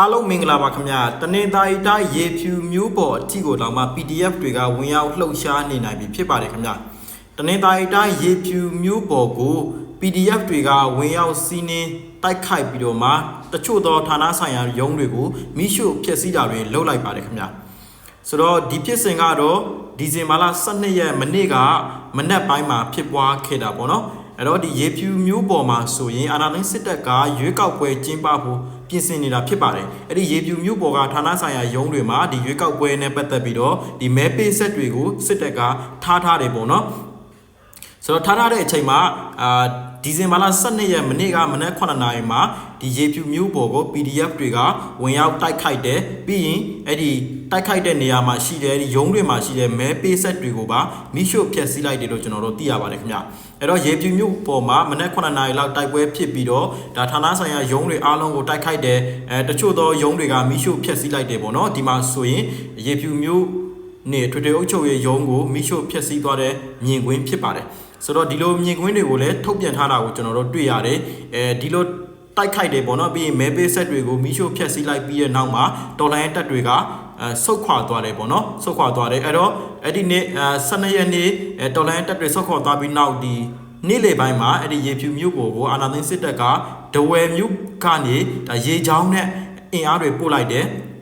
အားလုံးမင်္ဂလာပါခင်ဗျာတနေသားရီတိုင်းရေဖြူမျိုးပေါ်အထီကိုတောင်မှ PDF တွေကဝင်ရောက်လှုပ်ရှားနေနိုင်ပြီဖြစ်ပါတယ်ခင်ဗျာတနေသားရီတိုင်းရေဖြူမျိုးပေါ်ကို PDF တွေကဝင်ရောက်စီးနင်းတိုက်ခိုက်ပြီးတော့မှတချို့သောဌာနဆိုင်ရာရုံးတွေကိုမိရှုဖျက်ဆီးတာတွေလုပ်လိုက်ပါတယ်ခင်ဗျာဆိုတော့ဒီဖြစ်စဉ်ကတော့ဒီဇင်ဘာလ12ရက်မနေ့ကမနက်ပိုင်းမှာဖြစ်ပွားခဲ့တာပေါ့နော်အဲ့တော့ဒီရေဖြူမျိုးပေါ်မှာဆိုရင်အာဏာသိမ်းစစ်တပ်ကရွေးကောက်ပွဲကျင်းပဖို့ပြင်ဆင်နေတာဖြစ်ပါတယ်အဲ့ဒီရေဖြူမျိုးပေါ်ကဌာနဆိုင်ရာရုံးတွေမှာဒီရွေးကောက်ပွဲနဲ့ပတ်သက်ပြီးတော့ဒီမဲပေးဆက်တွေကိုစစ်တပ်ကထားတယ်ပေါ့နော်ဆိုတော့ထားတဲ့အချိန်မှာဒီဇင်ဘာလ12ရက်မနေ့ကမနက်9:00 နာရီမှာဒီရေဖြူမျိုးပေါ်ကို PDF တွေကဝင်ရောက်တိုက်ခိုက်တယ်ပြီးရင်အဲ့ဒီတိုက်ခိုက်တဲ့နေရာမှာရှိတဲ့ဒီရုံးတွေမှာရှိတဲ့မဲပေးဆက်တွေကိုပါမိရှုဖျက်ဆီးလိုက်တယ်လို့ကျွန်တော်တို့သိရပါတယ်ခင်ဗျအဲ့တော့ရေဖြူမျိုးပေါ်မှာမနက်9:00 နာရီလောက်တိုက်ပွဲဖြစ်ပြီးတော့ဒါဌာနဆိုင်ရာရုံးတွေအားလုံးကိုတိုက်ခိုက်တယ်တချို့သောရုံးတွေကမိရှုဖျက်ဆီးလိုက်တယ်ပေါ့နော်ဒီမှာဆိုရင်ရေဖြူမျိုးနေထွေထွေအုပ်ချုပ်ရေးရုံးကိုမိရှုဖျက်ဆီးသွားတဲ့မြင်ကွင်းဖြစ်ပါတယ်ဆိုတော့ဒီလိုမြင်ကွင်းတွေကိုလည်းထုတ်ပြန်ထားတာကိုကျွန်တော်တို့တွေ့ရတယ်ဒီလိုတိုက်ခိုက်တယ်ပေါ့နော်ပြီးရင်မဲပေးဆက်တွေကိုမိရှုဖျက်ဆီးလိုက်ပြီးတဲ့နောက်မှာတော်လိုင်းတပ်တွေကဆုတ်ခွာသွားတယ်ပေါ့နော်ဆုတ်ခွာသွားတယ်အဲ့တော့အဲ့ဒီနေ့12ရက်နေ့တော်လိုင်းတပ်တွေဆုတ်ခွာသွားပြီးနောက်ဒီနေ့လေပိုင်းမှာအဲ့ဒီရေဖြူမျိုးကိုအာဏာသိမ်းစစ်တပ်ကဒဝယ်မျိုးကနေဒါရေချောင်းနဲ့အင်အားတွေပို့လိုက်တယ်